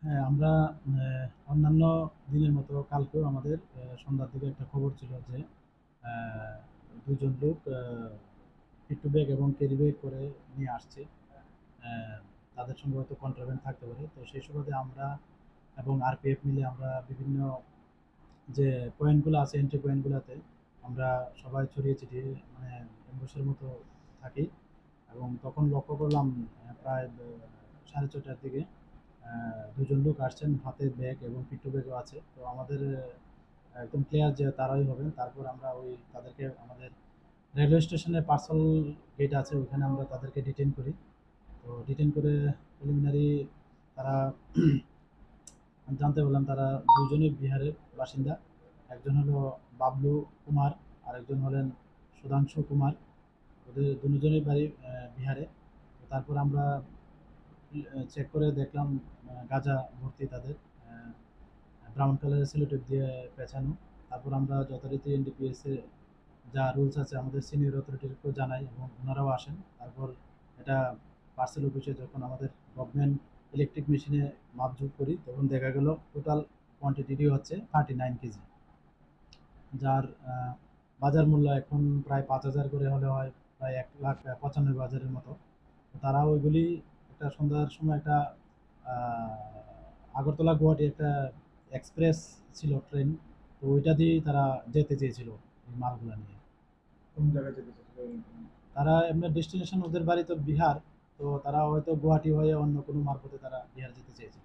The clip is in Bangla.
হ্যাঁ, আমরা অন্যান্য দিনের মতো কালকেও আমাদের সন্ধ্যার দিকে একটা খবর ছিল যে আহ, দুজন লোক পিট্টু ব্যাগ এবং ক্যারি ব্যাগ করে নিয়ে আসছে। আহ, তাদের সঙ্গে হয়তো কন্ট্রাব্যান্ড থাকতে পারে। তো সেই সুবাদে আমরা এবং আরপিএফ মিলে আমরা বিভিন্ন যে পয়েন্টগুলো আছে, এন্ট্রি পয়েন্টগুলোতে আমরা সবাই ছড়িয়ে ছিটিয়ে মানে এম্বুসের মতো থাকি। এবং তখন লক্ষ্য করলাম প্রায় 6:30টার দিকে দুজন লোক আসছেন, হাতে ব্যাগ এবং পিট্টু ব্যাগও আছে। তো আমাদের একদম ক্লিয়ার যে তারাই হবেন। তারপর আমরা ওই তাদেরকে আমাদের রেলওয়ে স্টেশনে পার্সেল গেট আছে, ওইখানে আমরা তাদেরকে ডিটেইন করি। তো ডিটেইন করে প্রিলিমিনারি তারা জানতে পারলাম তারা দুজনই বিহারের বাসিন্দা। একজন হলো বাবলু কুমার, আরেকজন হলেন সুধাংশু কুমার। ওদের দুজনেই বাড়ি বিহারে। তো তারপর আমরা চেক করে দেখলাম গাঁজা ভর্তি তাদের, ব্রাউন কালারের সেলোটেপ দিয়ে পেঁচানো। তারপর আমরা যথারীতি এনডিপিএস এ যা রুলস আছে আমাদের সিনিয়র অথরিটিকেও জানাই এবং ওনারাও আসেন। তারপর এটা পার্সেল অফিসে যখন আমাদের গভর্নমেন্ট ইলেকট্রিক মেশিনে মাপঝুপ করি তখন দেখা গেল টোটাল কোয়ান্টিটি হচ্ছে 39 কেজি, যার বাজার মূল্য এখন প্রায় 5,000 করে হলে হয় প্রায় 1,95,000-এর মতো। তো তারা ওইগুলি একটা সন্ধ্যার সময় একটা আগরতলা গুয়াহাটি একটা এক্সপ্রেস ছিল ট্রেন, তো ওইটা দিয়েই তারা যেতে চেয়েছিল এই মালগুলা নিয়ে। কোন জায়গায় যেতে চাচ্ছিল? তারা এমনি ডেস্টিনেশন ওদের বাড়ি তো বিহার, তো তারা হয়তো গুয়াহাটি হয়ে অন্য কোনো মারফতে তারা বিহার যেতে চেয়েছে।